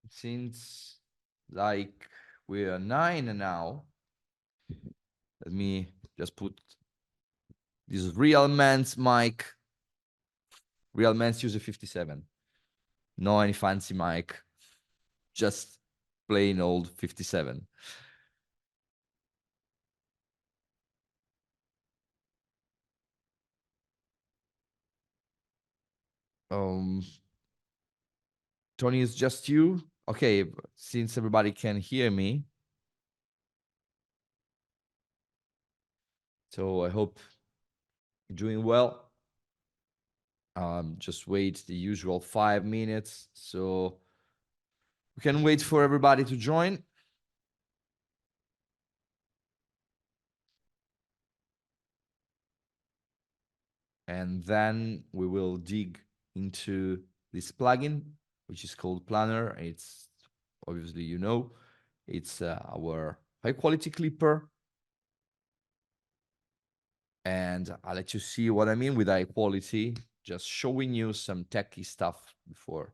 Since like we are 9 now, let me just put this real man's mic. Real man's user 57. No any fancy mic. Just plain old 57. Tony, is just you? Okay, since everybody can hear me. So I hope you're doing well. Just wait the usual 5 minutes. So we can wait for everybody to join. And then we will dig into this plugin, which is called Planner. It's obviously, you know, it's our high quality clipper. And I'll let you see what I mean with high quality, just showing you some techy stuff before.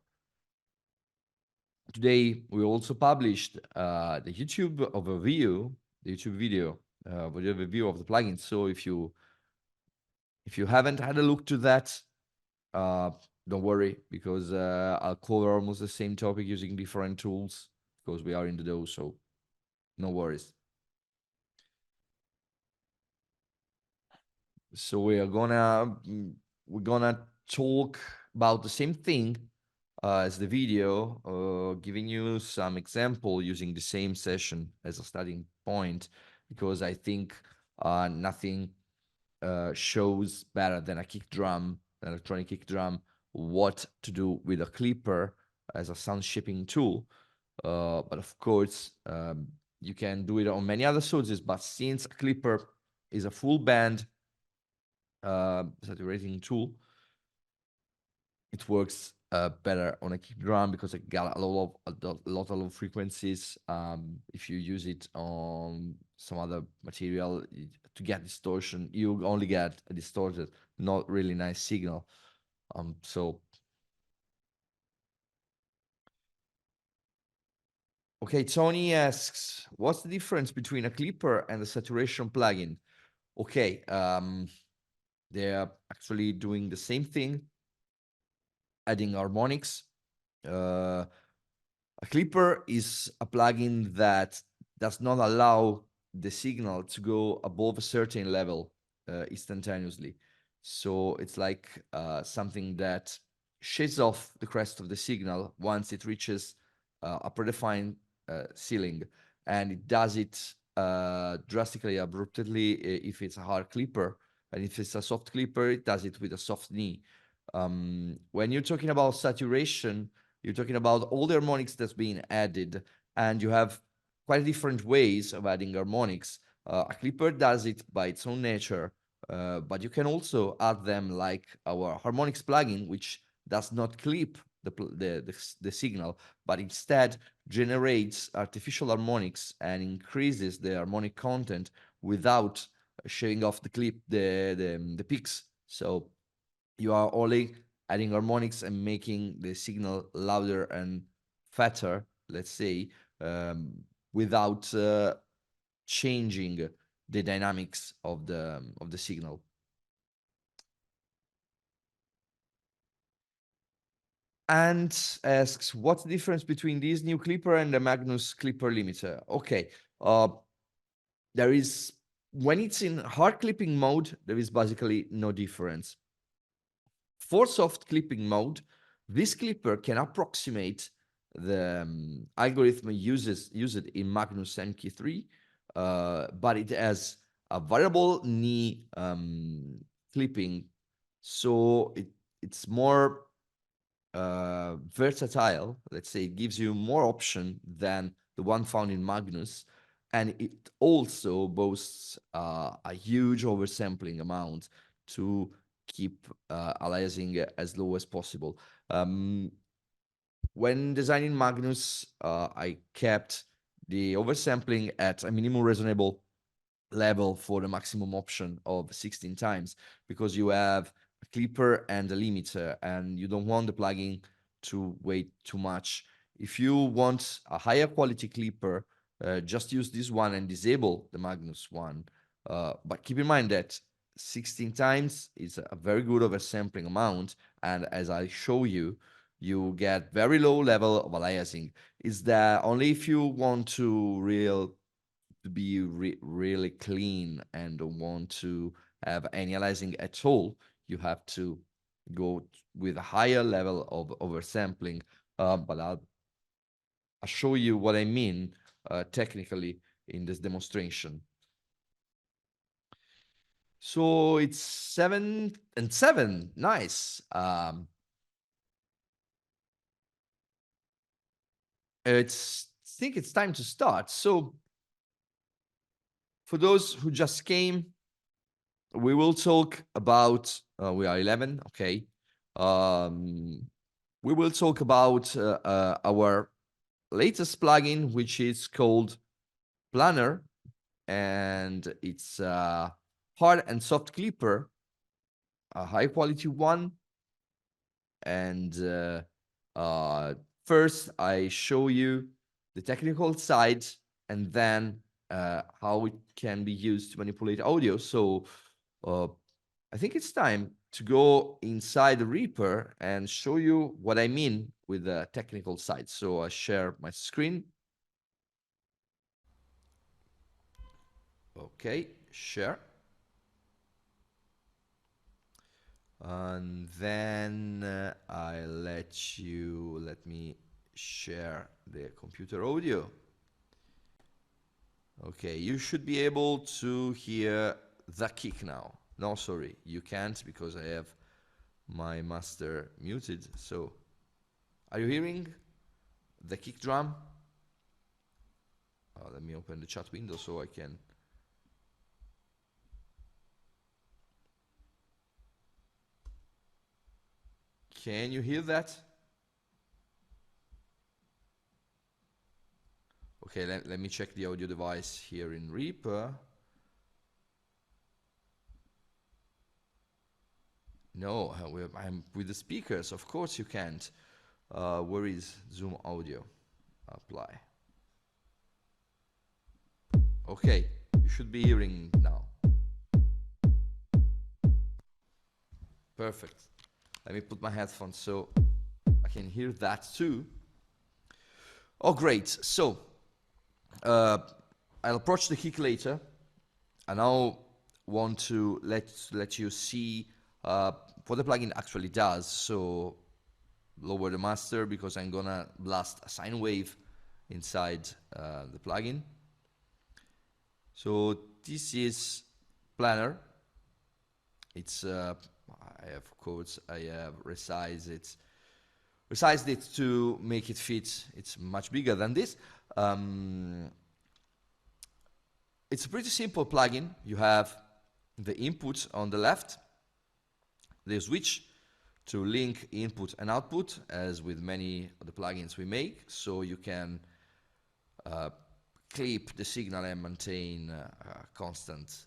Today, we also published the YouTube overview, the YouTube video, overview of the plugin. So if you haven't had a look to that, don't worry, because I'll cover almost the same topic using different tools because we are in the dough, so no worries. So we're gonna talk about the same thing as the video, giving you some example using the same session as a starting point, because I think nothing shows better than a kick drum, an electronic kick drum, what to do with a clipper as a sound shaping tool. But of course, you can do it on many other sources, but since a clipper is a full band saturating tool, it works better on a kick drum because it got a lot of frequencies. If you use it on some other material to get distortion, you only get a distorted, not really nice signal. So okay, Tony asks, what's the difference between a clipper and a saturation plugin? Okay, they're actually doing the same thing, adding harmonics. A clipper is a plugin that does not allow the signal to go above a certain level instantaneously. So it's like something that shades off the crest of the signal once it reaches a predefined ceiling, and it does it drastically, abruptly if it's a hard clipper, and if it's a soft clipper, it does it with a soft knee. When you're talking about saturation, you're talking about all the harmonics that's being added, and you have quite different ways of adding harmonics. A clipper does it by its own nature, but you can also add them like our harmonics plugin, which does not clip the signal, but instead generates artificial harmonics and increases the harmonic content without shaving off the peaks. So you are only adding harmonics and making the signal louder and fatter, let's say, without changing the dynamics of the signal. And asks, what's the difference between this new clipper and the Magnus clipper limiter? Okay, there is, when it's in hard clipping mode, there is basically no difference. For soft clipping mode, this clipper can approximate the algorithm used in Magnus MK3, but it has a variable knee clipping, so it's more versatile. Let's say it gives you more option than the one found in Magnus, and it also boasts a huge oversampling amount to keep aliasing as low as possible. When designing Magnus, I kept the oversampling at a minimum reasonable level for the maximum option of 16 times, because you have a clipper and a limiter, and you don't want the plugin to wait too much. If you want a higher quality clipper, just use this one and disable the Magnus one. But keep in mind that 16 times is a very good oversampling amount, and as I show you, you get very low level of aliasing. Is that only if you want to be really clean and don't want to have any aliasing at all, you have to go with a higher level of oversampling. But I'll show you what I mean technically in this demonstration. So it's 7 and 7. Nice. I think it's time to start. So for those who just came, we will talk about, we are 11, okay. We will talk about our latest plugin, which is called Planer, and it's a hard and soft clipper, a high quality one. And first I show you the technical side, and then how it can be used to manipulate audio. So I think it's time to go inside the Reaper and show you what I mean with the technical side. So I share my screen. Okay, share. And then let me share the computer audio. Okay, you should be able to hear the kick now. No, sorry, you can't because I have my master muted. So, are you hearing the kick drum? Let me open the chat window so I can. Can you hear that? Okay, let me check the audio device here in Reaper. No, I'm with the speakers. Of course you can't. Where is Zoom audio? Apply. Okay, you should be hearing now. Perfect. Let me put my headphones so I can hear that too. Oh, great. So, I'll approach the kick later. I now want to let you see what the plugin actually does. So, lower the master because I'm gonna blast a sine wave inside the plugin. So this is Planer. It's I have quotes. I have resized it to make it fit. It's much bigger than this. It's a pretty simple plugin. You have the input on the left, the switch to link input and output, as with many of the plugins we make, so you can clip the signal and maintain constant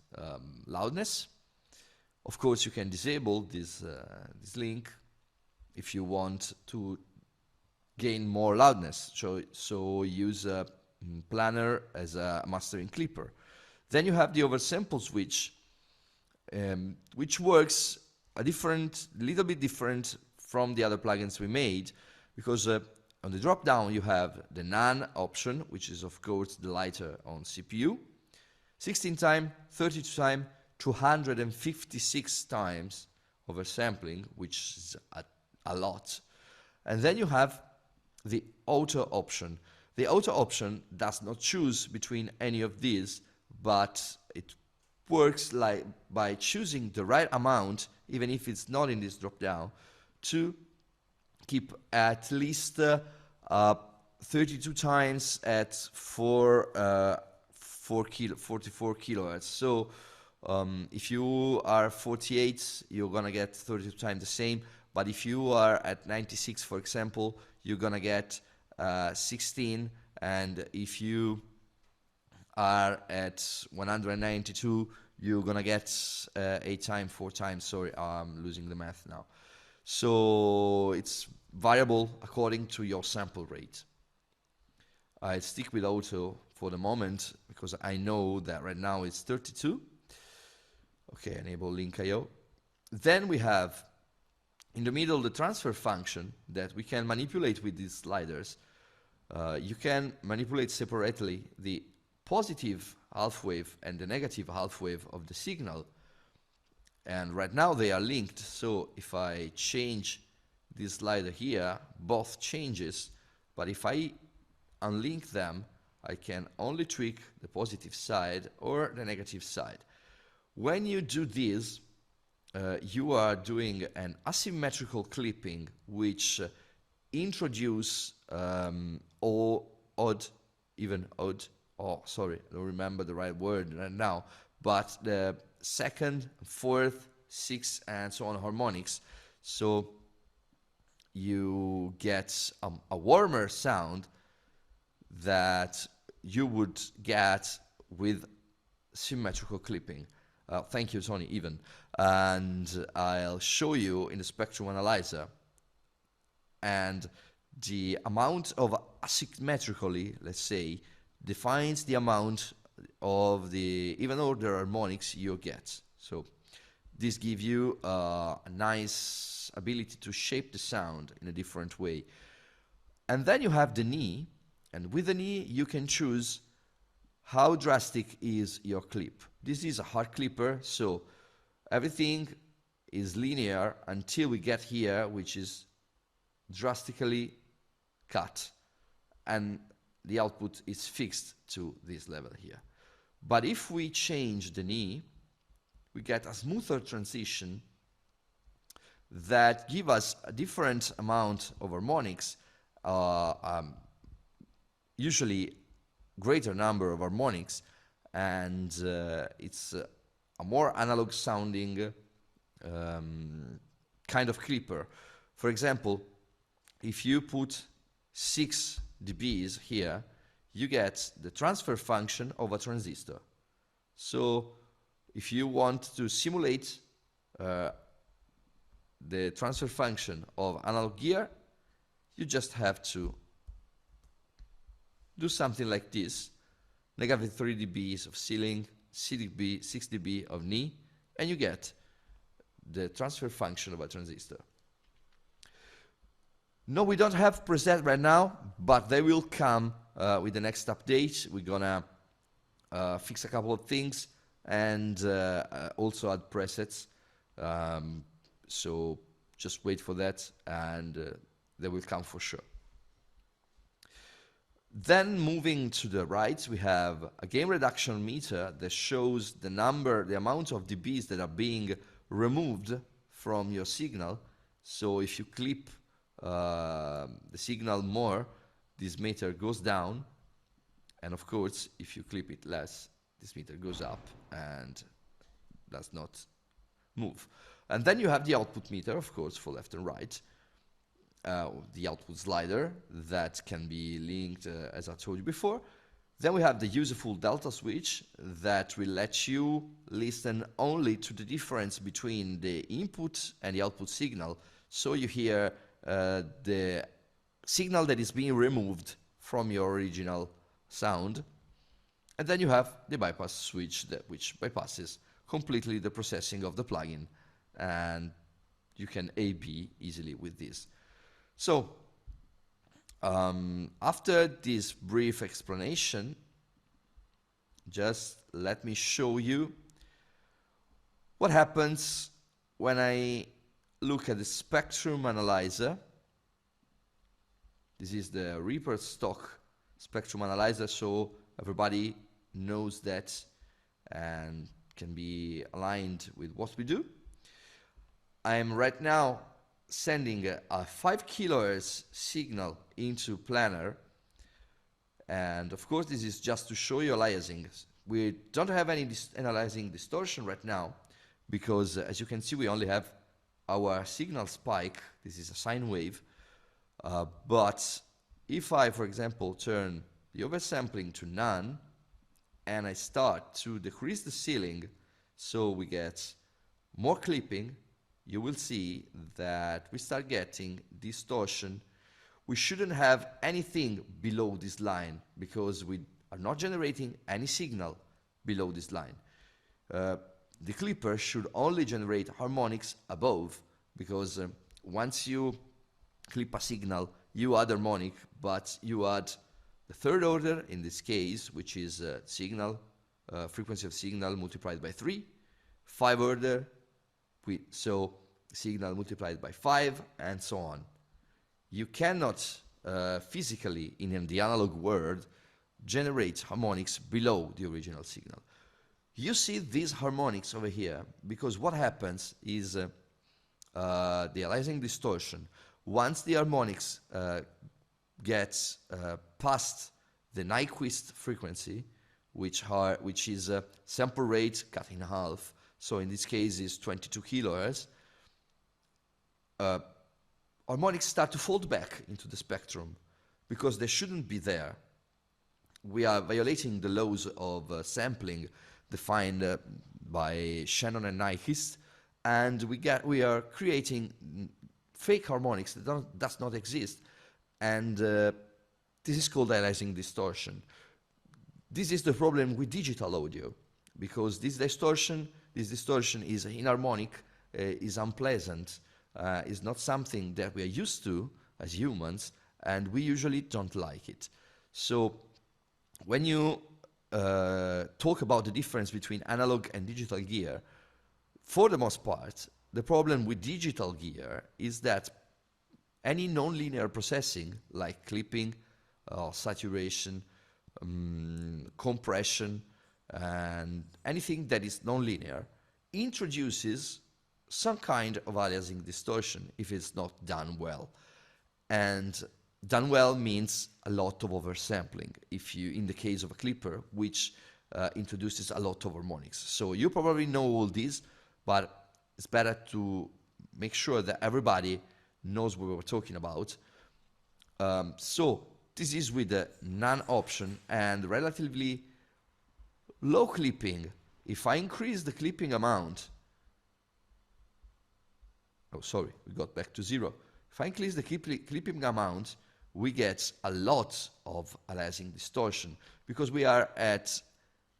loudness. Of course, you can disable this link if you want to gain more loudness. So use a Planer as a mastering clipper. Then you have the oversample switch, which works little bit different from the other plugins we made, because on the drop down you have the none option, which is of course the lighter on CPU, 16 time, 32 time, 256 times oversampling, which is a lot. And then you have the auto option. The auto option does not choose between any of these, but it works like by choosing the right amount, even if it's not in this drop down, to keep at least 32 times at 44 kilohertz. So if you are 48, you're gonna get 32 times the same. But if you are at 96, for example, you're gonna get 16. And if you are at 192, you're gonna get 8 times, 4 times. Sorry, I'm losing the math now. So it's variable according to your sample rate. I stick with auto for the moment because I know that right now it's 32. Okay, enable link IO. Then we have in the middle the transfer function that we can manipulate with these sliders. You can manipulate separately the positive half wave and the negative half wave of the signal. And right now they are linked, so if I change this slider here, both changes, but if I unlink them, I can only tweak the positive side or the negative side. When you do this, you are doing an asymmetrical clipping, which introduce odd, oh sorry, I don't remember the right word right now, but the second, fourth, sixth, and so on harmonics. So you get a warmer sound that you would get with symmetrical clipping. Thank you, Tony, even. And I'll show you in the spectrum analyzer. And the amount of asymmetrically, let's say, defines the amount of the even order harmonics you get. So this gives you a nice ability to shape the sound in a different way. And then you have the knee, and with the knee you can choose how drastic is your clip. This is a hard clipper, so everything is linear until we get here, which is drastically cut, and the output is fixed to this level here. But if we change the knee, we get a smoother transition that give us a different amount of harmonics, usually greater number of harmonics, and it's a more analog sounding kind of clipper. For example, if you put 6 dBs here, you get the transfer function of a transistor. So if you want to simulate the transfer function of analog gear, you just have to do something like this, negative 3 dBs of ceiling, 6 dB of knee, and you get the transfer function of a transistor. No, we don't have preset right now, but they will come with the next update. We're gonna fix a couple of things and also add presets. So just wait for that, and they will come for sure. Then moving to the right, we have a gain reduction meter that shows the amount of dBs that are being removed from your signal. So if you clip the signal more, this meter goes down, and of course if you clip it less, this meter goes up and does not move. And then you have the output meter, of course, for left and right, the output slider that can be linked as I told you before. Then we have the useful delta switch that will let you listen only to the difference between the input and the output signal, so you hear the signal that is being removed from your original sound. And then you have the bypass switch which bypasses completely the processing of the plugin, and you can A/B easily with this. So after this brief explanation, just let me show you what happens when I look at the spectrum analyzer. This is the Reaper stock spectrum analyzer, so everybody knows that and can be aligned with what we do. I am right now sending a 5 kHz signal into Planer, and of course this is just to show you aliasing. We don't have any Alizing Distortion right now because as you can see we only have our signal spike. This is a sine wave, but if I, for example, turn the oversampling to none and I start to decrease the ceiling so we get more clipping, you will see that we start getting distortion. We shouldn't have anything below this line because we are not generating any signal below this line. The clipper should only generate harmonics above, because once you clip a signal, you add harmonic, but you add the third order in this case, which is signal, frequency of signal multiplied by 3, 5 order, so signal multiplied by 5, and so on. You cannot physically, in the analog world, generate harmonics below the original signal. You see these harmonics over here because what happens is the aliasing distortion, once the harmonics gets past the Nyquist frequency, which is a sample rate cut in half, so in this case is 22 kilohertz, harmonics start to fold back into the spectrum because they shouldn't be there. We are violating the laws of sampling defined by Shannon and Nyquist, and we are creating fake harmonics that does not exist, and this is called alizing distortion. This is the problem with digital audio, because this distortion is inharmonic, is unpleasant, is not something that we are used to as humans, and we usually don't like it. So when you talk about the difference between analog and digital gear, for the most part, the problem with digital gear is that any nonlinear processing, like clipping, saturation, compression, and anything that is nonlinear, introduces some kind of aliasing distortion if it's not done well. And done well means a lot of oversampling, in the case of a clipper, which introduces a lot of harmonics. So you probably know all this, but it's better to make sure that everybody knows what we're talking about. So this is with the none option and relatively low clipping. If I increase the clipping amount, oh sorry, we got back to 0. If I increase the clipping amount, we get a lot of aliasing distortion because we are at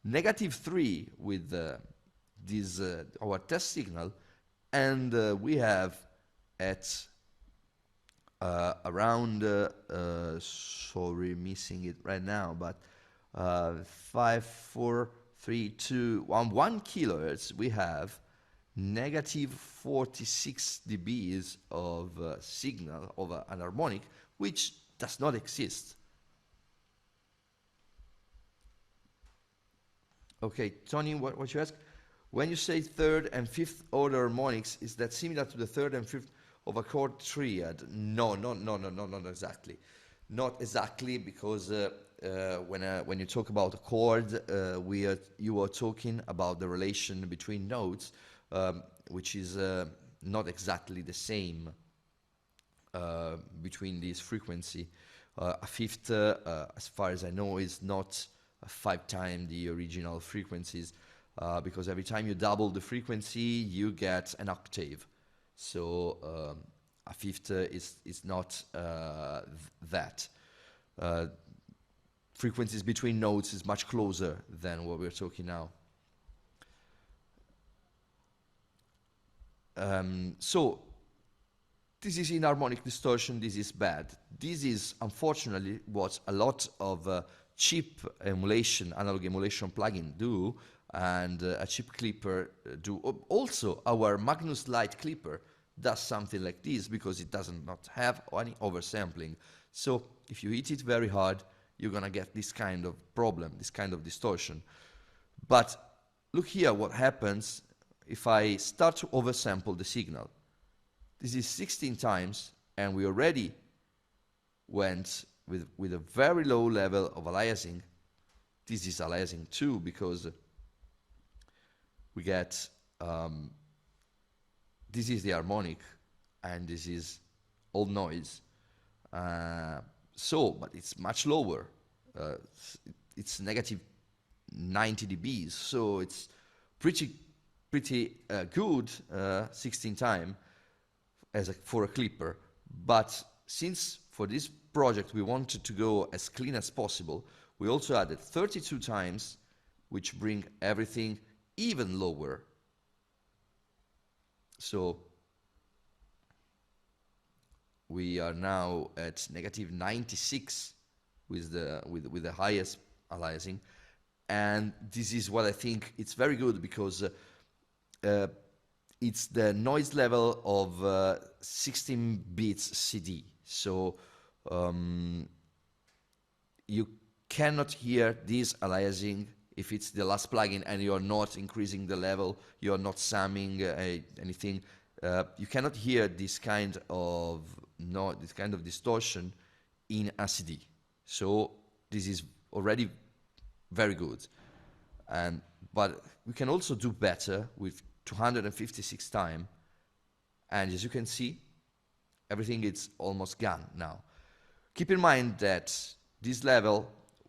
-3 with our test signal, and we have at around, sorry, missing it right now, but 5, 4, 3, 2, 1 kilohertz, we have -46 dBs of signal of an harmonic, which does not exist. Okay, Tony, what you ask? When you say third and fifth order harmonics, is that similar to the third and fifth of a chord triad? No, not exactly. Not exactly, because when you talk about a chord, you are talking about the relation between notes, which is not exactly the same between these frequency. A fifth, as far as I know, is not 5 times the original frequencies, because every time you double the frequency, you get an octave. So a fifth is not that. Frequencies between notes is much closer than what we're talking now. So this is inharmonic distortion, this is bad. This is unfortunately what a lot of cheap emulation, analog emulation plugins do, and a cheap clipper do. Also, our Magnus Light clipper does something like this because it does not have any oversampling. So if you hit it very hard, you're gonna get this kind of problem, this kind of distortion. But look here what happens if I start to oversample the signal. This is 16 times, and we already went with a very low level of aliasing. This is aliasing too, because we get, this is the harmonic, and this is all noise. But it's much lower. It's -90 dBs, so it's pretty good 16 time. for a clipper. But since for this project we wanted to go as clean as possible, we also added 32 times, which bring everything even lower. So we are now at negative 96 with the highest aliasing, and this is what I think it's very good, because it's the noise level of 16 bits CD. So you cannot hear this aliasing if it's the last plugin and you're not increasing the level, you're not summing anything. You cannot hear this kind of distortion in a CD. So this is already very good. But we can also do better with 256 time, and as you can see, everything is almost gone now. Keep in mind that this level,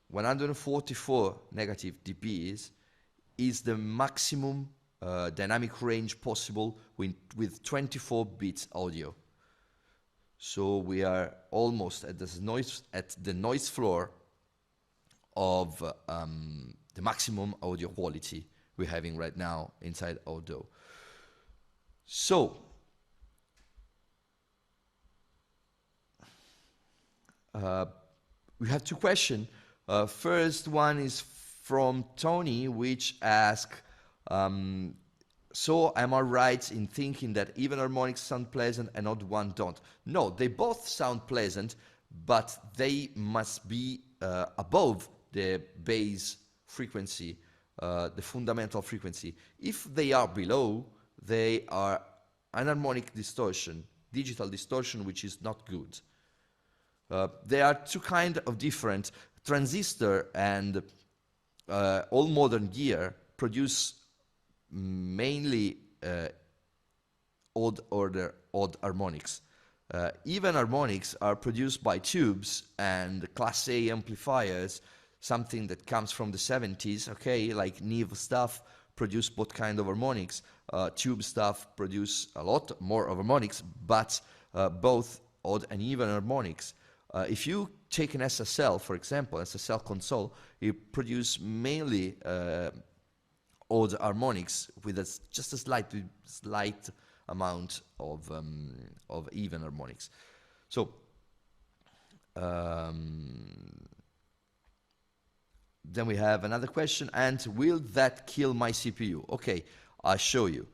144 negative dBs, is the maximum dynamic range possible with 24 bits audio. So we are almost at the noise floor of the maximum audio quality we're having right now inside Audio. So we have two questions. First one is from Tony, which asks, so am I right in thinking that even harmonics sound pleasant and odd one don't? No, they both sound pleasant, but they must be above the base frequency, the fundamental frequency. If they are below, they are unharmonic distortion, digital distortion, which is not good. There are two kinds of different. Transistor and all modern gear produce mainly odd harmonics. Even harmonics are produced by tubes and Class A amplifiers, something that comes from the 70s, okay, like Neve stuff produce both kind of harmonics. Tube stuff produce a lot more of harmonics, but both odd and even harmonics. If you take an SSL, for example, SSL console, it produces mainly odd harmonics with just a slight amount of even harmonics. So then we have another question, and will that kill my CPU? Okay, I'll show you.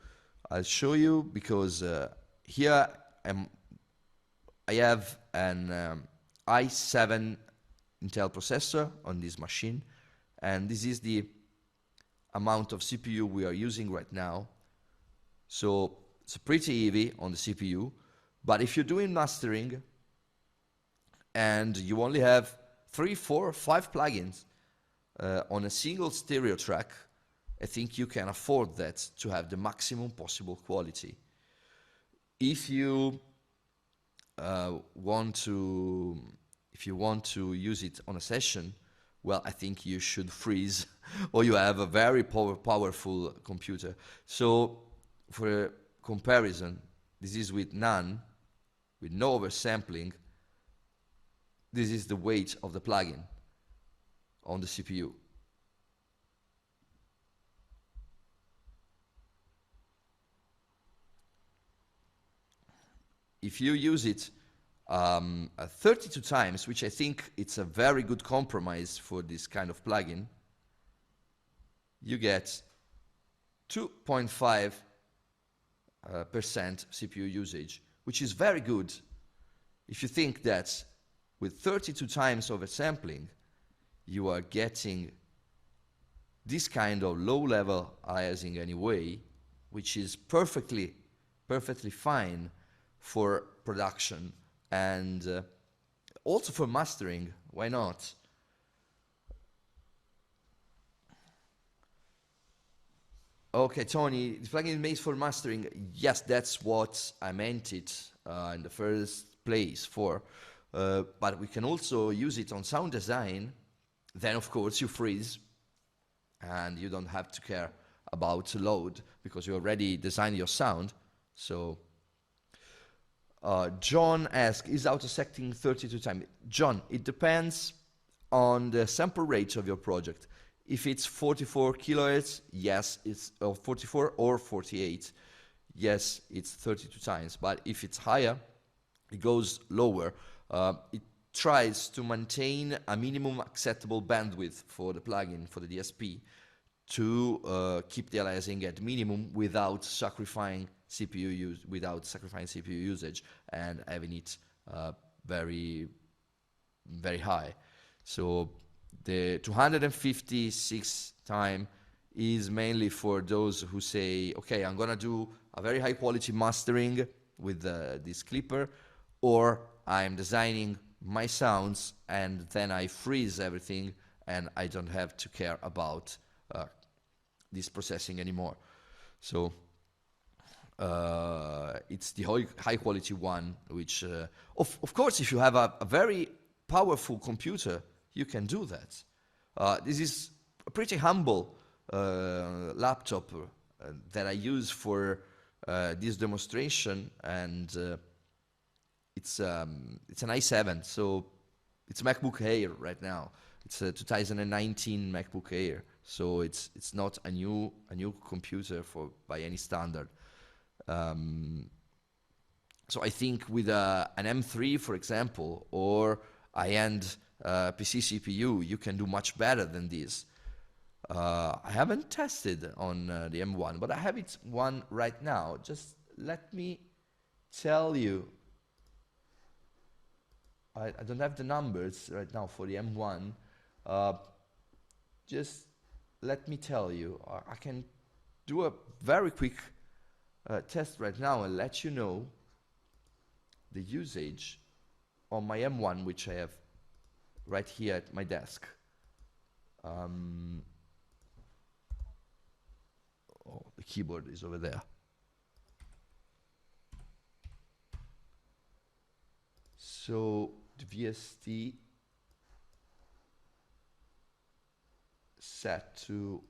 I'll show you because here I have an i7 Intel processor on this machine, and this is the amount of CPU we are using right now. So it's pretty heavy on the CPU, but if you're doing mastering and you only have 3, 4, 5 plugins on a single stereo track, I think you can afford that to have the maximum possible quality. If you want to use it on a session, well, I think you should freeze or you have a very powerful computer. So for a comparison, this is with no oversampling. This is the weight of the plugin on the CPU. If you use it 32 times, which I think it's a very good compromise for this kind of plugin, you get 2.5% CPU usage, which is very good. If you think that with 32 times oversampling, you are getting this kind of low-level aliasing anyway, which is perfectly fine for production and also for mastering. Why not? Okay, Tony, the plugin is made for mastering. Yes, that's what I meant it in the first place for. But we can also use it on sound design. Then, of course, you freeze and you don't have to care about load because you already designed your sound. So John asks, is auto-secting 32 times? John, it depends on the sample rate of your project. If it's 44 kilohertz, yes, it's 44 or 48. Yes, it's 32 times. But if it's higher, it goes lower. It tries to maintain a minimum acceptable bandwidth for the plugin, for the DSP, to keep the aliasing at minimum without sacrificing CPU usage and having it very, very high. So the 256 time is mainly for those who say, okay, I'm gonna do a very high quality mastering with this clipper, or I'm designing my sounds and then I freeze everything and I don't have to care about this processing anymore. So it's the high quality one, which of course, if you have a very powerful computer, you can do that. This is a pretty humble laptop that I use for this demonstration, and it's an i7, so it's a MacBook Air right now. It's a 2019 MacBook Air, so it's not a new computer by any standard. So I think with an M3, for example, or high-end PC CPU, you can do much better than this. I haven't tested on the M1, but I have one right now. Just let me tell you. I don't have the numbers right now for the M1. Just let me tell you. I can do a very quick test right now and let you know the usage on my M1, which I have right here at my desk. Oh, the keyboard is over there. So the VST set to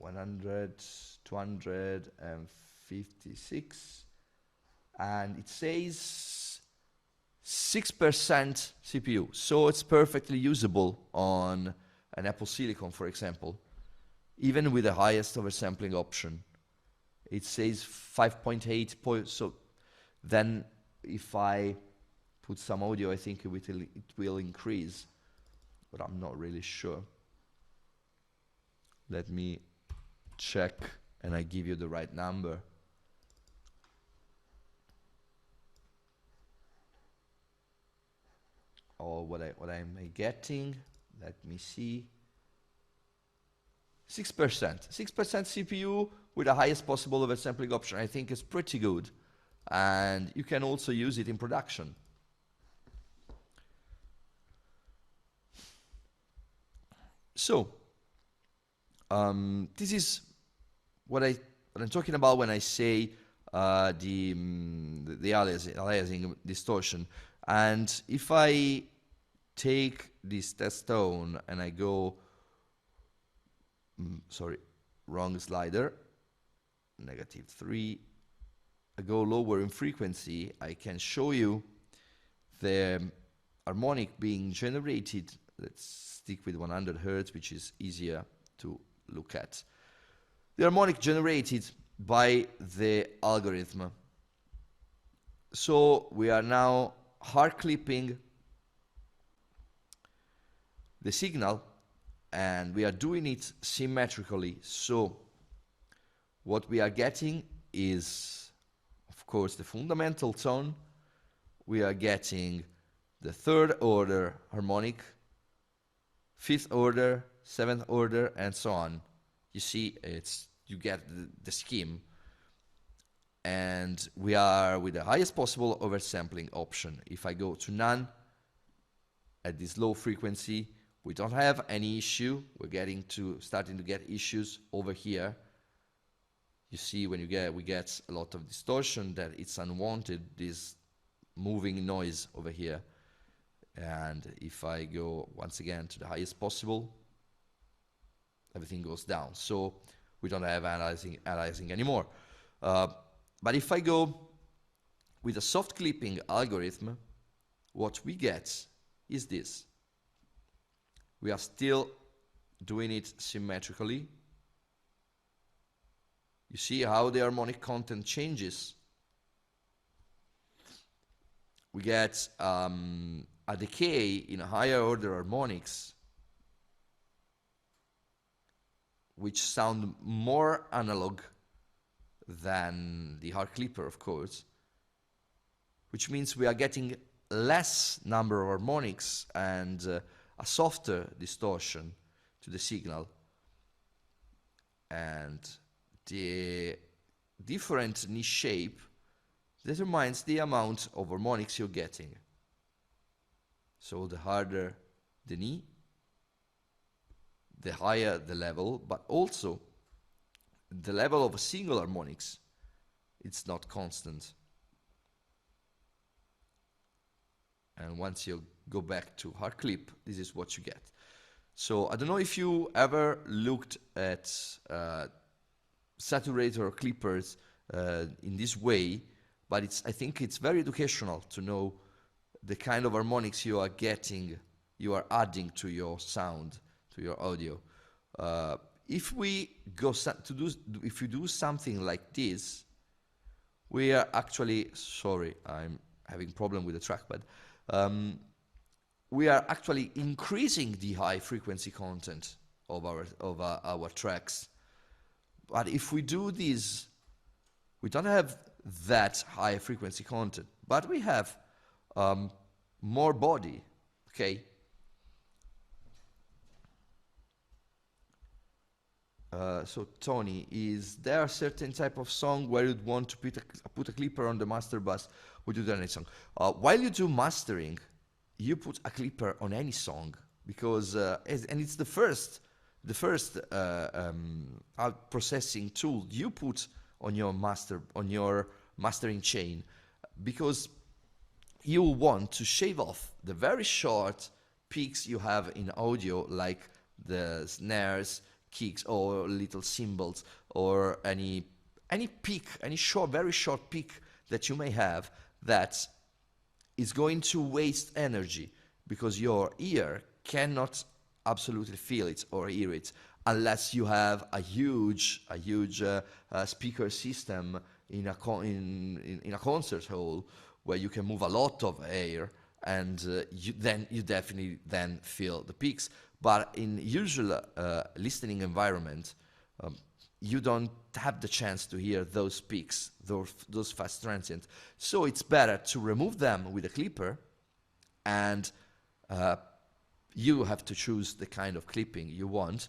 256, and it says 6% CPU, so it's perfectly usable on an Apple Silicon, for example, even with the highest oversampling option. It says 5.8 points, so then if I put some audio, I think it will increase, but I'm not really sure. Let me check and I give you the right number. Or what am I getting? Let me see. 6%. 6% CPU with the highest possible oversampling option. I think is pretty good. And you can also use it in production. So, this is what I'm talking about when I say the aliasing distortion. And if I take this test tone and I go, sorry, wrong slider, -3, I go lower in frequency, I can show you the harmonic being generated. Let's stick with 100 Hertz, which is easier to look at. The harmonic generated by the algorithm. So we are now hard clipping the signal, and we are doing it symmetrically. So what we are getting is, of course, the fundamental tone. We are getting the third order harmonic, fifth order, seventh order, and so on. You see, you get the scheme. And we are with the highest possible oversampling option. If I go to none at this low frequency, we don't have any issue. We're starting to get issues over here. You see, when we get a lot of distortion, that it's unwanted, this moving noise over here. And if I go once again to the highest possible, everything goes down. So we don't have aliasing anymore. But if I go with a soft clipping algorithm, what we get is this. We are still doing it symmetrically. You see how the harmonic content changes. We get a decay in a higher order harmonics, which sound more analog than the hard clipper, of course, which means we are getting less number of harmonics and a softer distortion to the signal. And the different niche shape determines the amount of harmonics you're getting. So the harder the knee, the higher the level, but also the level of a single harmonics, it's not constant. And once you go back to hard clip, this is what you get. So I don't know if you ever looked at saturator clippers in this way, but I think it's very educational to know the kind of harmonics you are getting, you are adding to your sound, to your audio. If we do something like this, we are actually, sorry, I'm having problem with the trackpad. We are actually increasing the high frequency content of our tracks. But if we do this, we don't have that high frequency content, but we have more body, okay? So Tony, is there a certain type of song where you'd want to put a clipper on the master bus? Would you do any song? While you do mastering, you put a clipper on any song because and it's the first processing tool you put on your mastering chain, because you want to shave off the very short peaks you have in audio, like the snares, kicks, or little cymbals, or any peak, any very short peak that you may have that is going to waste energy because your ear cannot absolutely feel it or hear it unless you have a huge speaker system in a concert hall where you can move a lot of air, and you definitely then feel the peaks. But in usual listening environment, you don't have the chance to hear those peaks, those fast transients. So it's better to remove them with a clipper, and you have to choose the kind of clipping you want,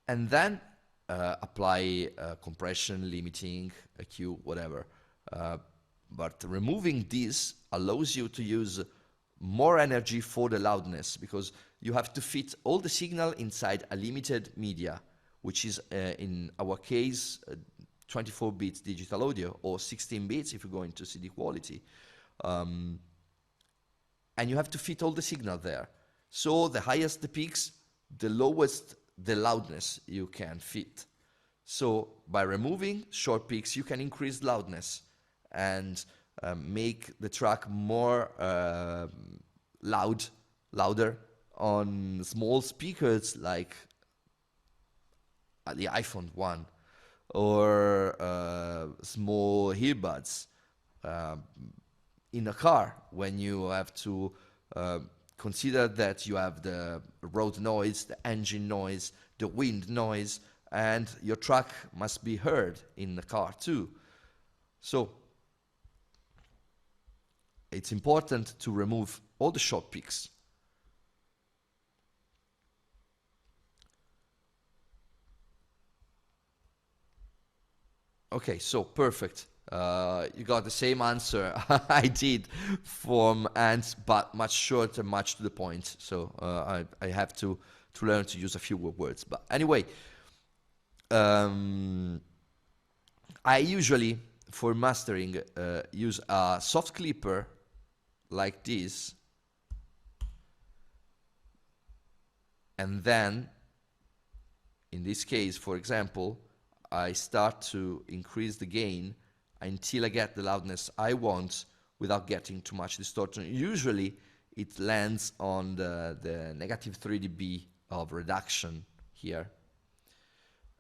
and then apply compression, limiting, EQ, whatever. But removing this allows you to use more energy for the loudness, because you have to fit all the signal inside a limited media, which is in our case 24 bits digital audio, or 16 bits if you go into CD quality. And you have to fit all the signal there. So the highest the peaks, the lowest the loudness you can fit. So by removing short peaks, you can increase loudness and make the track more louder on small speakers like the iPhone 1, or small earbuds in a car, when you have to consider that you have the road noise, the engine noise, the wind noise, and your track must be heard in the car too. So it's important to remove all the short peaks. Okay, so perfect. You got the same answer I did from Ants, but much shorter, much to the point. So I have to learn to use a few words. But anyway, I usually, for mastering, use a soft clipper like this, and then in this case, for example, I start to increase the gain. until I get the loudness I want without getting too much distortion. Usually it lands on the negative 3 dB of reduction here.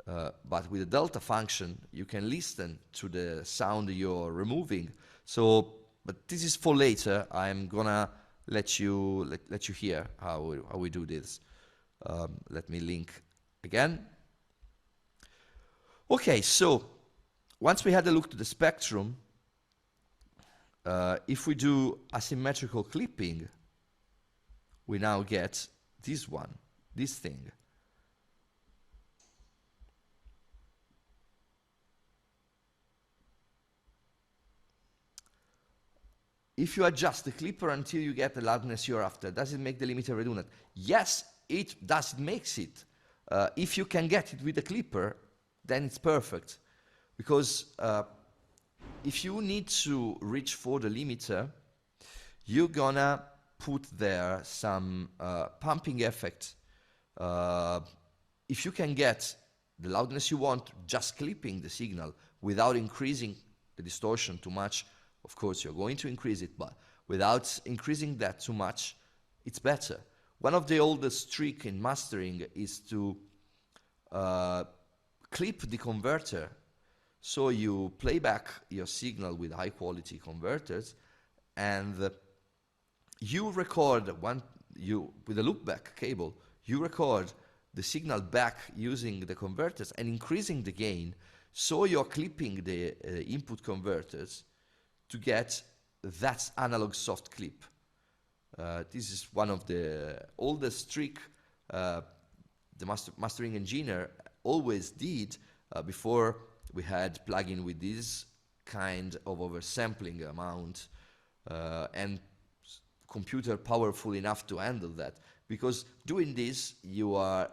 But with the delta function, you can listen to the sound you're removing. So, but this is for later. I'm gonna let you hear how we do this. Let me link again. Okay, so once we had a look to the spectrum, if we do asymmetrical clipping, we now get this one, this thing. If you adjust the clipper until you get the loudness you're after, does it make the limiter redundant? Yes, it does. It makes it. If you can get it with the clipper, then it's perfect. Because if you need to reach for the limiter, you're gonna put there some pumping effect. If you can get the loudness you want just clipping the signal without increasing the distortion too much, of course you're going to increase it, but without increasing that too much, it's better. One of the oldest tricks in mastering is to clip the converter. So you play back your signal with high quality converters, and you record with a loopback cable, you record the signal back using the converters and increasing the gain. So you're clipping the input converters to get that analog soft clip. This is one of the oldest trick the mastering engineer always did before we had plugin with this kind of oversampling amount and computer powerful enough to handle that. Because doing this, we are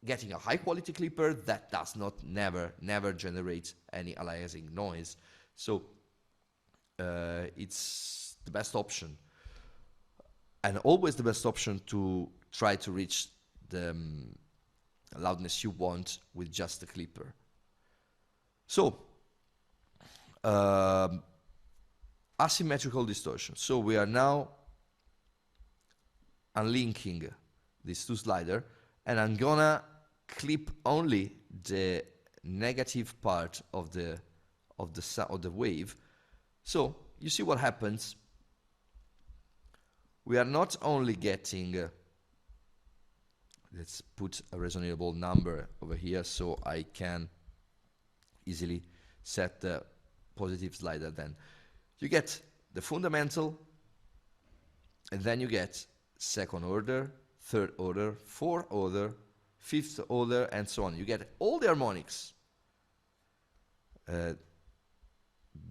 getting a high quality clipper that does not never generate any aliasing noise. So it's the best option, and always the best option to try to reach the loudness you want with just the clipper. So asymmetrical distortion. So we are now unlinking these two sliders, and I'm gonna clip only the negative part of the wave. So you see what happens. We are not only getting let's put a resonable number over here so I can easily set the positive slider. Then you get the fundamental, and then you get second order, third order, fourth order, fifth order, and so on. You get all the harmonics.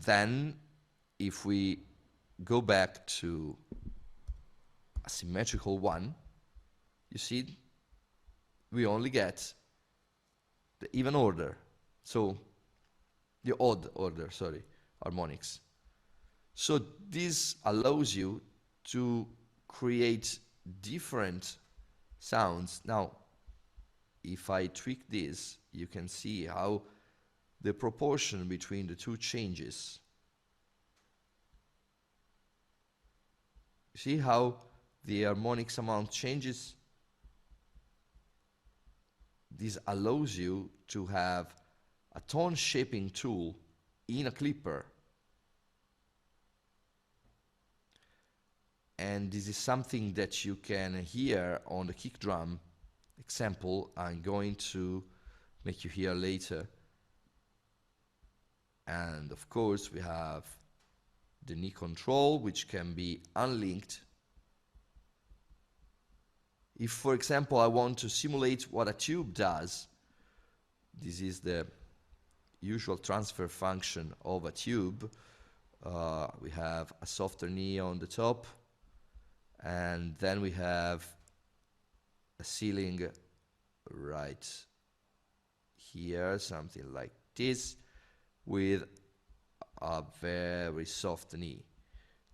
Then if we go back to a symmetrical one, you see we only get the even order, so the odd order, sorry, harmonics. So this allows you to create different sounds. Now, if I tweak this, you can see how the proportion between the two changes. See how the harmonics amount changes? This allows you to have a tone shaping tool in a clipper. And this is something that you can hear on the kick drum example I'm going to make you hear later. And of course we have the knee control, which can be unlinked. If, for example, I want to simulate what a tube does, this is the usual transfer function of a tube. We have a softer knee on the top, and then we have a ceiling right here, something like this, with a very soft knee.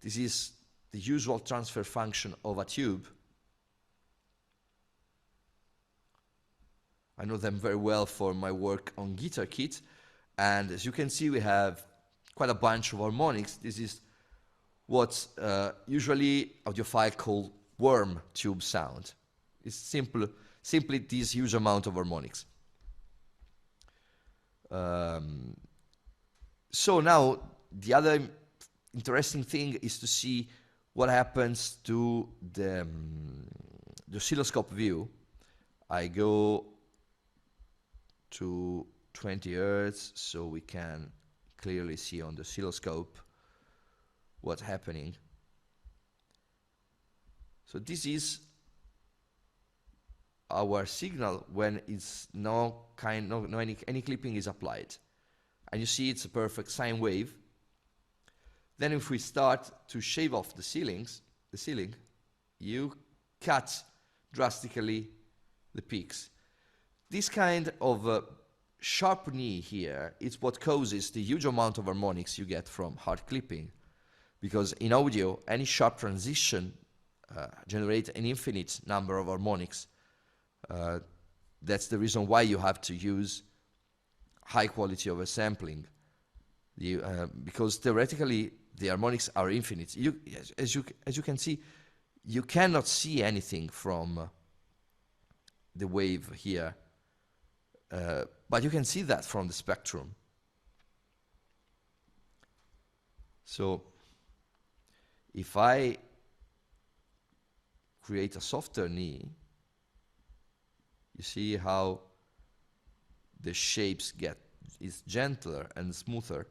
This is the usual transfer function of a tube. I know them very well for my work on Guitar Kit, And as you can see, we have quite a bunch of harmonics. This is what's usually audiophile called worm tube sound. It's simply this huge amount of harmonics. So now the other interesting thing is to see what happens to the oscilloscope view. I go to 20 Hertz so we can clearly see on the oscilloscope what's happening. So this is our signal when it's any clipping is applied. And you see it's a perfect sine wave. Then if we start to shave off the ceiling, you cut drastically the peaks. This kind of sharp knee here is what causes the huge amount of harmonics you get from hard clipping. Because in audio, any sharp transition generates an infinite number of harmonics. That's the reason why you have to use high quality oversampling. Because theoretically, the harmonics are infinite. As you can see, you cannot see anything from the wave here. But you can see that from the spectrum. So if I create a softer knee, you see how the shapes is gentler and smoother.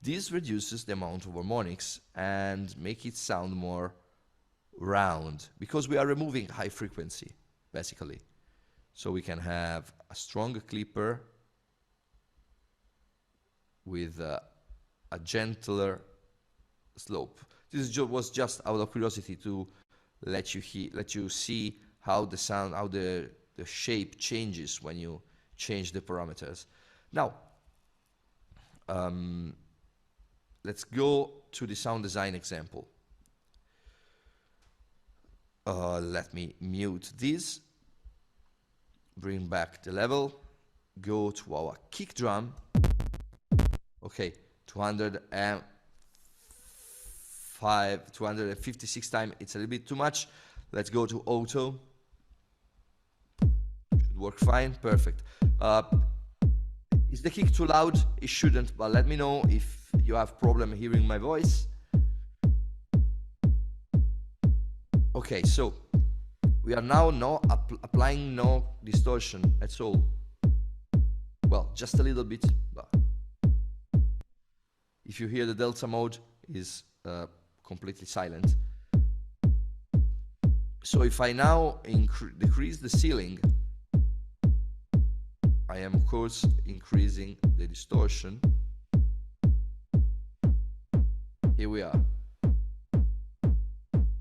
This reduces the amount of harmonics and make it sound more round, because we are removing high frequency, basically. So we can have a stronger clipper with a gentler slope. This was just out of curiosity to let you see how the sound, how the shape changes when you change the parameters. Now, let's go to the sound design example. Let me mute this, bring back the level, go to our kick drum. Okay, 256 times, it's a little bit too much. Let's go to auto. Should work fine, perfect. Is the kick too loud? It shouldn't, but let me know if you have problem hearing my voice. Okay, so we are now applying no distortion at all. Well, just a little bit, but if you hear the delta mode is completely silent. So if I now decrease the ceiling, I am of course increasing the distortion. Here we are.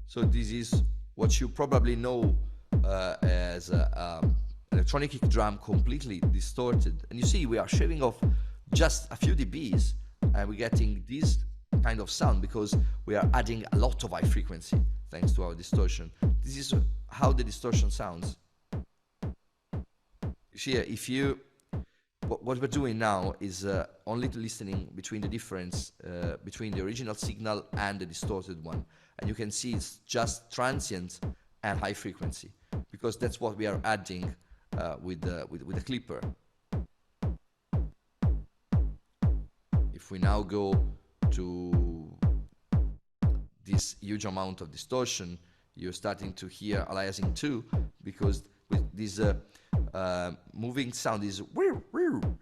So this is what you probably know as electronic kick drum completely distorted. And you see we are shaving off just a few dBs and we're getting this kind of sound because we are adding a lot of high frequency thanks to our distortion. This is how the distortion sounds. Here, what we're doing now is only listening between the difference between the original signal and the distorted one. And you can see it's just transient and high frequency, because that's what we are adding with the clipper. If we now go to this huge amount of distortion, you're starting to hear aliasing too, because with this moving sound is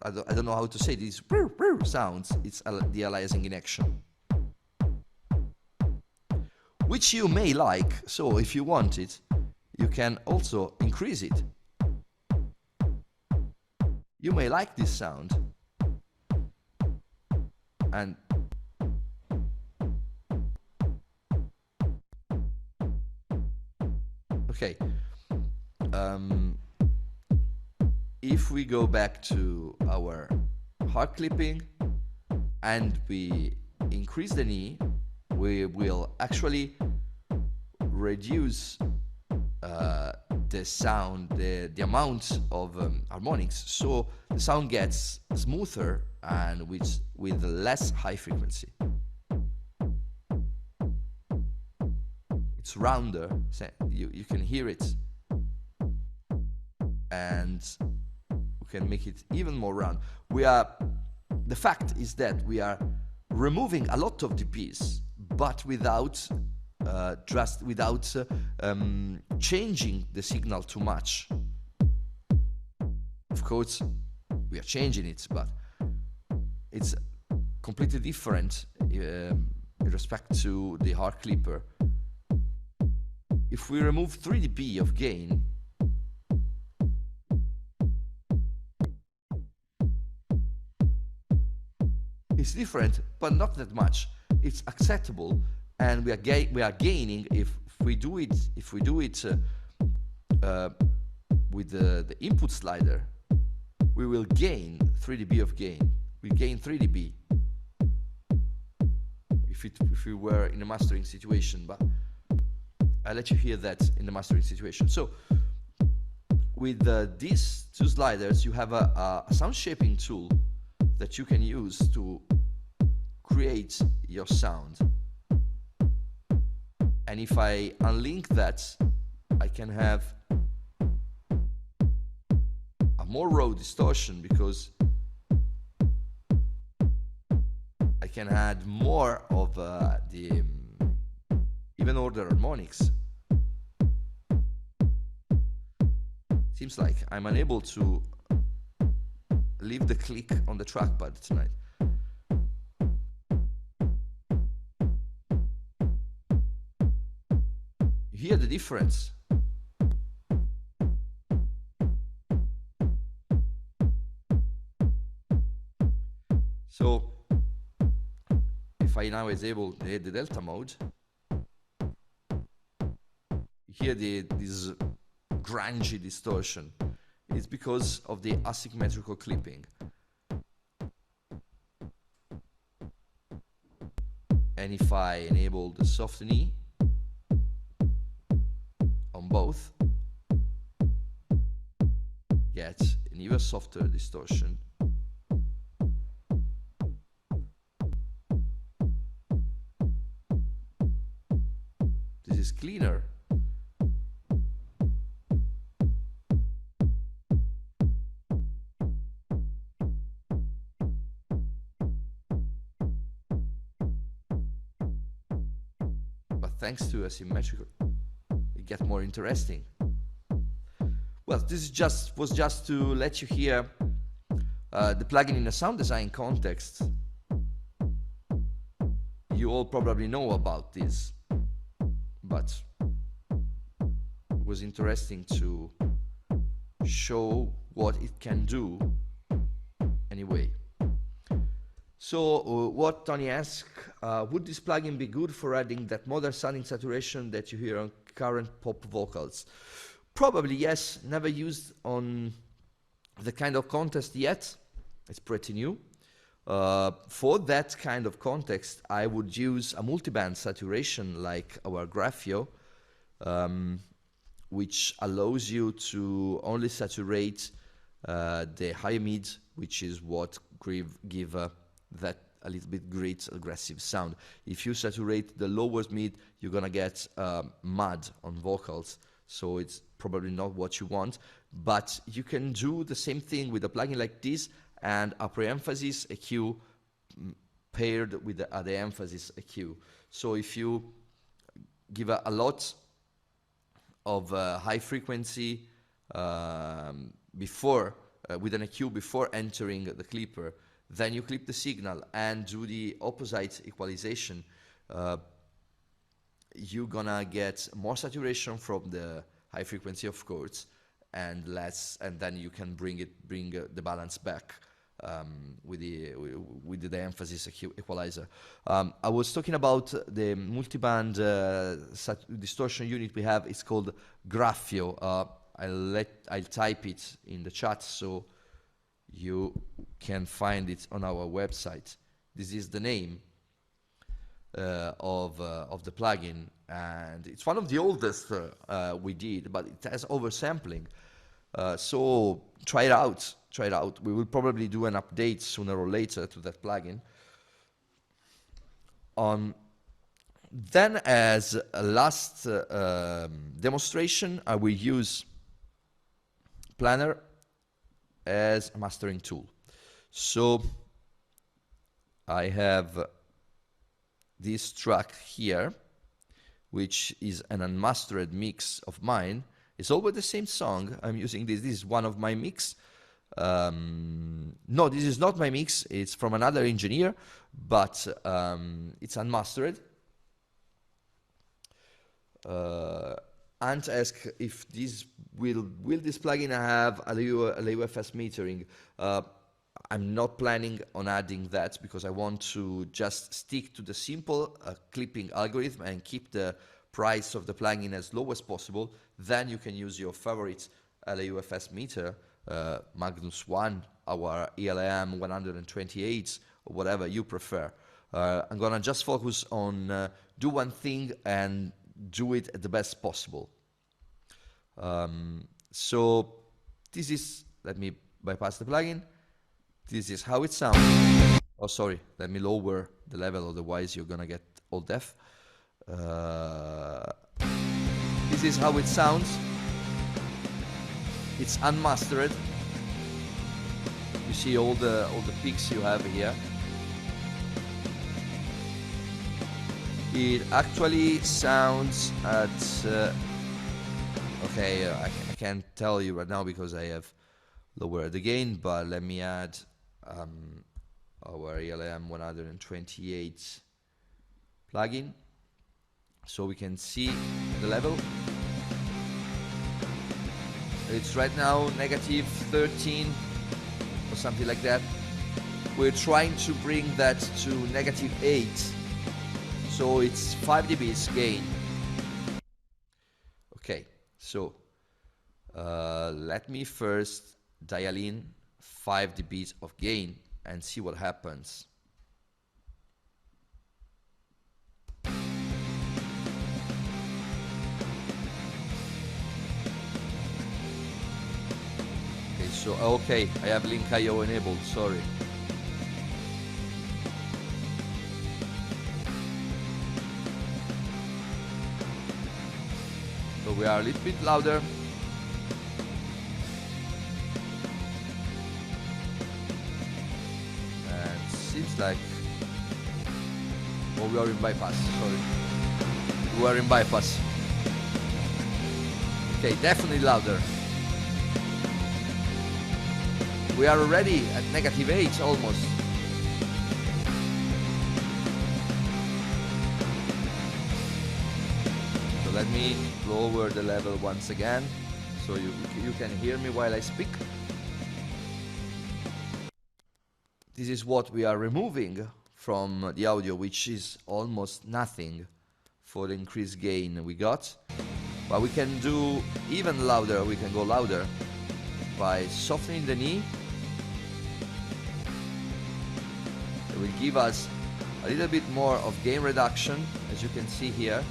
I don't know how to say these sounds. It's the aliasing in action, which you may like. So if you want it, you can also increase it. You may like this sound, and okay. If we go back to our hard clipping and we increase the knee, we will actually reduce the sound, the amount of harmonics, so the sound gets smoother and with less high frequency. It's rounder, so you can hear it, and we can make it even more round. The fact is that we are removing a lot of dBs, but without changing the signal too much. Of course, we are changing it, but it's completely different with respect to the hard clipper. If we remove 3 dB of gain, it's different, but not that much. It's acceptable, and we are gaining if we do it with the input slider. We will gain 3 dB of gain. We gain 3 dB if we were in a mastering situation, but I'll let you hear that in the mastering situation. So with these 2 sliders, you have a sound shaping tool that you can use to create your sound. And if I unlink that, I can have a more raw distortion, because I can add more of the even order harmonics. Seems like I'm unable to leave the click on the trackpad tonight. You hear the difference? So if I now disable the delta mode, you hear this grungy distortion. It's because of the asymmetrical clipping. And if I enable the soften E on both, get an even softer distortion. This is cleaner. Thanks to asymmetrical, it gets more interesting. Well, this was just to let you hear the plugin in a sound design context. You all probably know about this, but it was interesting to show what it can do anyway. So what Tony asked, would this plugin be good for adding that modern sounding saturation that you hear on current pop vocals? Probably yes, never used on the kind of context yet. It's pretty new. For that kind of context, I would use a multiband saturation like our Graphio, which allows you to only saturate the high mid, which is what give that a little bit great aggressive sound. If you saturate the lowest mid, you're gonna get mud on vocals, so it's probably not what you want. But you can do the same thing with a plugin like this and a pre-emphasis EQ paired with the emphasis EQ. So if you give a lot of high frequency before with an EQ before entering the clipper, then you clip the signal and do the opposite equalization, you're gonna get more saturation from the high frequency, of course, and less, and then you can bring the balance back with the emphasis equalizer. I was talking about the multiband distortion unit we have. It's called Graphio. I'll type it in the chat so you can find it on our website. This is the name. of the plugin, and it's one of the oldest we did, but it has oversampling. So try it out. Try it out. We will probably do an update sooner or later to that plugin. Then, as a last demonstration, I will use Planner as a mastering tool. So I have this track here, which is an unmastered mix of mine. It's always the same song. I'm using this. This is one of my mix. No, this is not my mix. It's from another engineer, but it's unmastered. Ant asked if this will this plugin have a LUFS metering. I'm not planning on adding that because I want to just stick to the simple clipping algorithm and keep the price of the plugin as low as possible. Then you can use your favorite LUFS meter, Magnus 1, our ELAM 128, or whatever you prefer. I'm gonna just focus on do one thing and do it at the best possible. So this is, let me bypass the plugin. This is how it sounds. Oh, sorry, let me lower the level, otherwise you're gonna get all deaf. This is how it sounds. It's unmastered. You see all the peaks you have here. It actually sounds at okay, I can't tell you right now because I have lowered the gain, but let me add our ELM 128 plugin so we can see the level. It's right now negative 13 or something like that. We're trying to bring that to negative 8, so it's 5 dBs gain. Okay, so let me first dial in 5 dBs of gain and see what happens. Okay, so okay, I have Link IO enabled, sorry. So we are a little bit louder. And seems like, oh, we are in bypass, sorry. We are in bypass. Okay, definitely louder. We are already at negative 8 almost. So let me lower the level once again so you can hear me while I speak. This is what we are removing from the audio, which is almost nothing for the increased gain we got. But we can do even louder, we can go louder by softening the knee. It will give us a little bit more of gain reduction, as you can see here.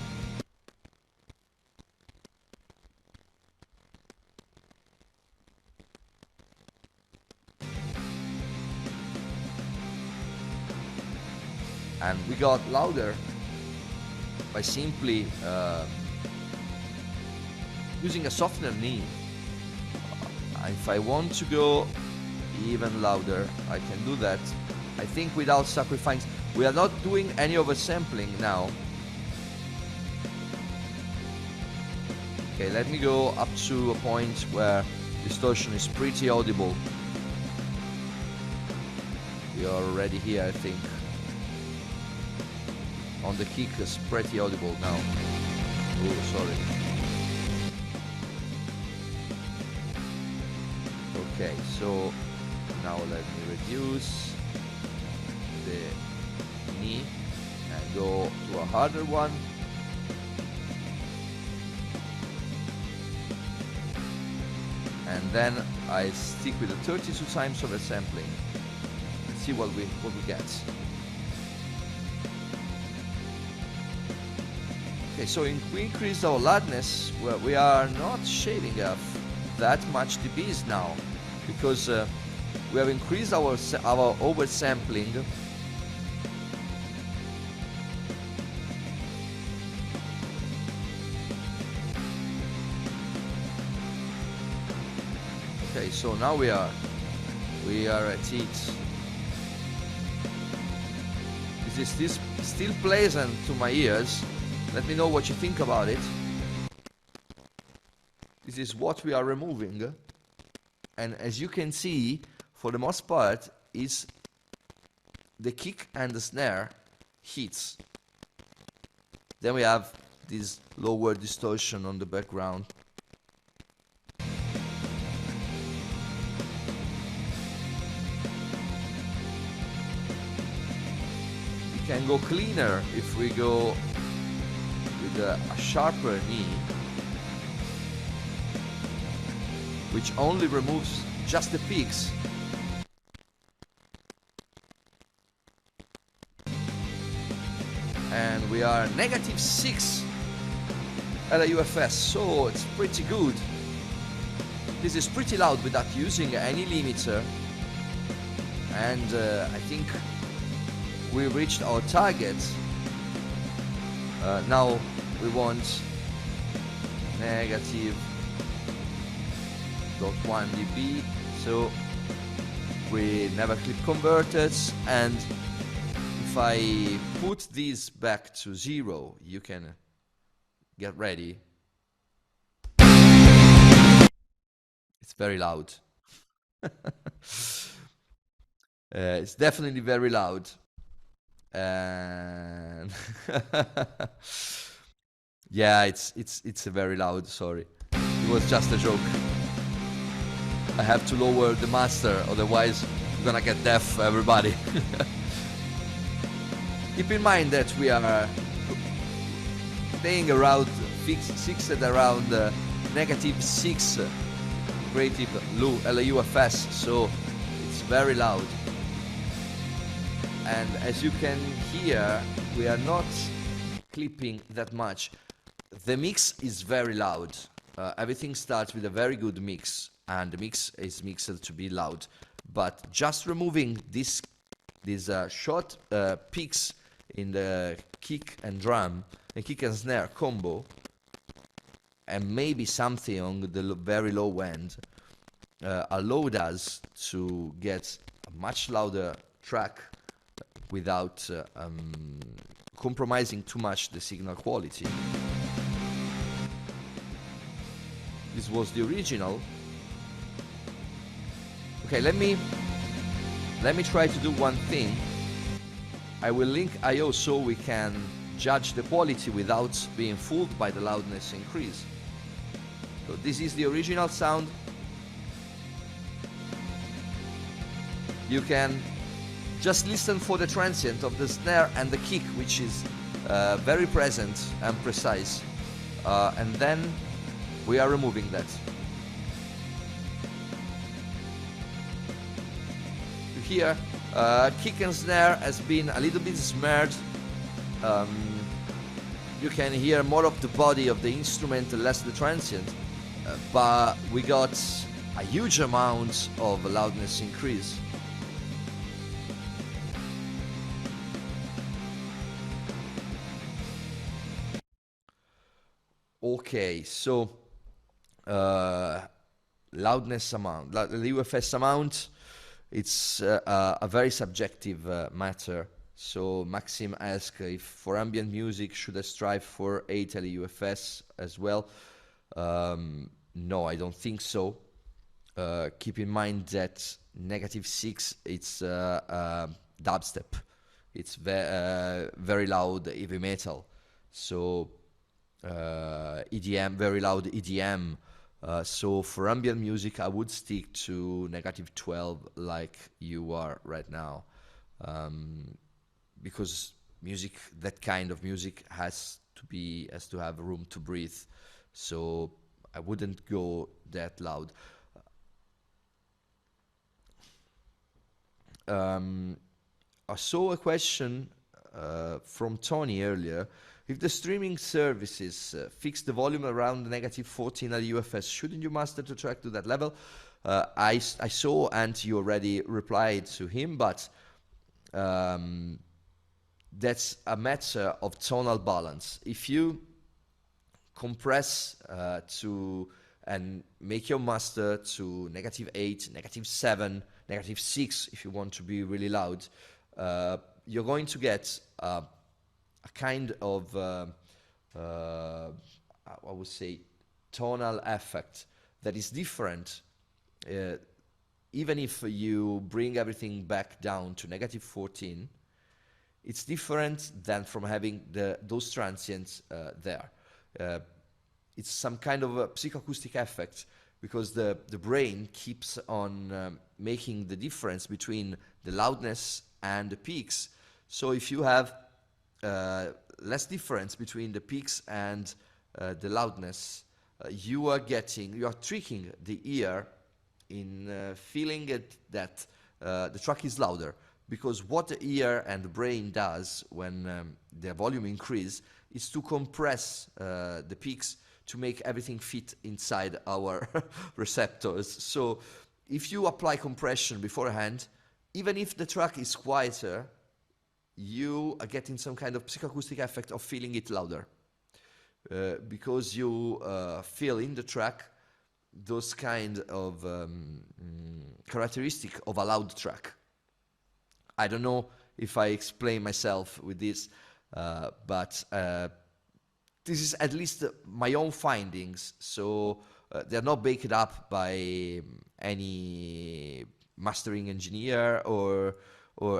And we got louder by simply using a softener knee. If I want to go even louder, I can do that. I think without sacrificing. We are not doing any oversampling now. Okay, let me go up to a point where distortion is pretty audible. We are already here, I think. On the kick is pretty audible now. Oh, sorry. Okay, so now let me reduce the knee and go to a harder one. And then I stick with the 32 times oversampling and see what we get. Okay, so we increased our loudness. We are not shaving off that much dBs now, because we have increased our oversampling. Okay, so now we are at it. Is this still pleasant to my ears? Let me know what you think about it. This is what we are removing, and as you can see, for the most part, is the kick and the snare hits. Then we have this lower distortion on the background. We can go cleaner if we go with a sharper knee, which only removes just the peaks. And we are -6 LUFS, so it's pretty good. This is pretty loud without using any limiter, and I think we reached our target. Now we want -0.1 dB, so we never clip converters, and if I put this back to 0, you can get ready. It's very loud. It's definitely very loud. And yeah, it's a very loud, sorry. It was just a joke. I have to lower the master, otherwise I'm gonna get deaf, everybody. Keep in mind that we are playing around, fixed around -6 creative LUFS, so it's very loud. And as you can hear, we are not clipping that much. The mix is very loud. Everything starts with a very good mix, and the mix is mixed to be loud. But just removing these short peaks in the kick and drum, and kick and snare combo, and maybe something on the very low end, allowed us to get a much louder track without compromising too much the signal quality. This was the original. Okay, let me try to do one thing. I will link I/O so we can judge the quality without being fooled by the loudness increase. So this is the original sound. You can just listen for the transient of the snare and the kick, which is very present and precise. And then we are removing that. You hear kick and snare has been a little bit smeared. You can hear more of the body of the instrument, less the transient. But we got a huge amount of loudness increase. Okay, so loudness amount, the UFS amount, it's a very subjective matter. So Maxim asked if for ambient music should I strive for 8 LUFS as well. No, I don't think so. Keep in mind that -6, it's dubstep. It's very loud heavy metal. So EDM, very loud EDM. So for ambient music, I would stick to -12 like you are right now. Because music, that kind of music has to have room to breathe. So I wouldn't go that loud. I saw a question from Tony earlier. If the streaming services fix the volume around negative 14 at UFS, shouldn't you master the track to that level? I saw, and you already replied to him, but that's a matter of tonal balance. If you compress to and make your master to -8, -7, -6 if you want to be really loud, you're going to get a kind of I would say tonal effect that is different even if you bring everything back down to -14. It's different than from having those transients there. It's some kind of a psychoacoustic effect because the brain keeps on making the difference between the loudness and the peaks. So if you have less difference between the peaks and the loudness, you are tricking the ear in feeling that the track is louder. Because what the ear and the brain does when the volume increase is to compress the peaks to make everything fit inside our receptors. So if you apply compression beforehand, even if the track is quieter, you are getting some kind of psychoacoustic effect of feeling it louder. Because you feel in the track those kind of characteristic of a loud track. I don't know if I explain myself with this, but this is at least my own findings. So they're not backed up by any mastering engineer or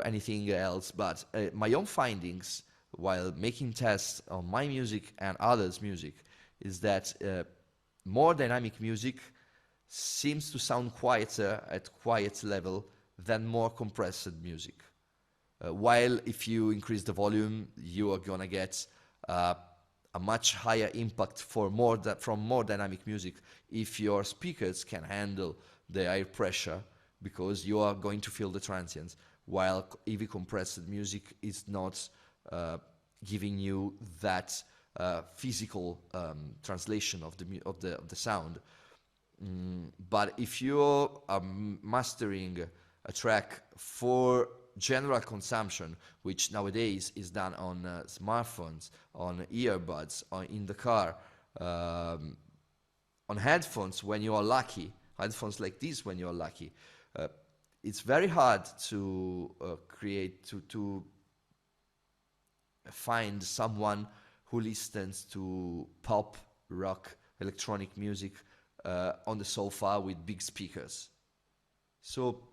anything else, but my own findings while making tests on my music and others' music is that more dynamic music seems to sound quieter at quiet level than more compressed music. While if you increase the volume, you are gonna get a much higher impact from more dynamic music if your speakers can handle the air pressure, because you are going to feel the transients, while heavy compressed music is not giving you that physical translation of the sound. But if you are mastering a track for general consumption, which nowadays is done on smartphones, on earbuds, in the car, on headphones when you are lucky, headphones like this when you are lucky, it's very hard to to find someone who listens to pop, rock, electronic music on the sofa with big speakers. So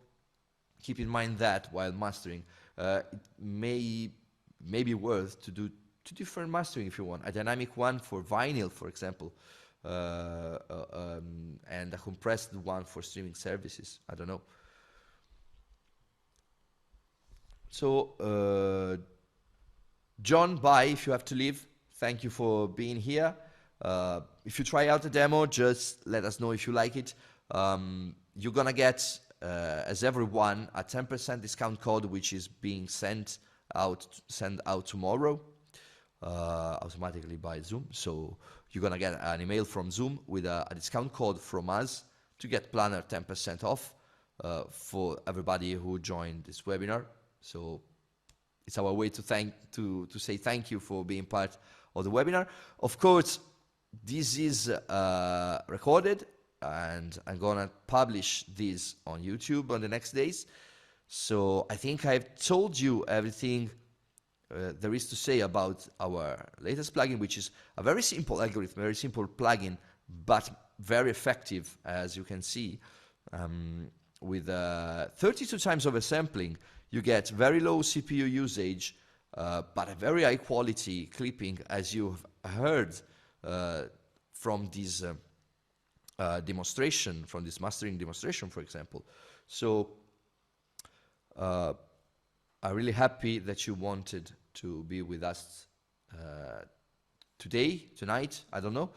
keep in mind that while mastering, it may be worth to do two different mastering if you want. A dynamic one for vinyl, for example, and a compressed one for streaming services. I don't know. So, John, bye if you have to leave. Thank you for being here. If you try out the demo, just let us know if you like it. You're gonna get, as everyone, a 10% discount code which is being sent out tomorrow automatically by Zoom. So you're gonna get an email from Zoom with a discount code from us to get Planner 10% off for everybody who joined this webinar. So it's our way to say thank you for being part of the webinar. Of course, this is recorded, and I'm gonna publish this on YouTube on the next days. So I think I've told you everything there is to say about our latest plugin, which is a very simple algorithm, very simple plugin, but very effective, as you can see. With 32 times oversampling, you get very low CPU usage, but a very high quality clipping, as you've heard from this demonstration, from this mastering demonstration, for example. So I'm really happy that you wanted to be with us tonight, I don't know.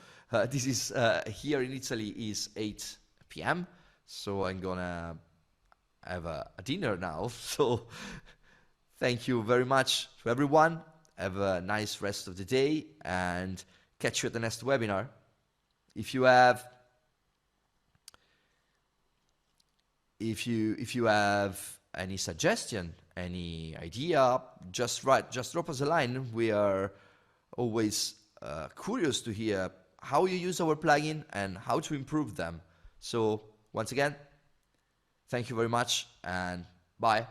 This is, here in Italy is 8 p.m. So I'm gonna have a dinner now. So thank you very much to everyone. Have a nice rest of the day and catch you at the next webinar. If you have any suggestion, any idea, just drop us a line. We are always curious to hear how you use our plugin and how to improve them. So once again, thank you very much and bye.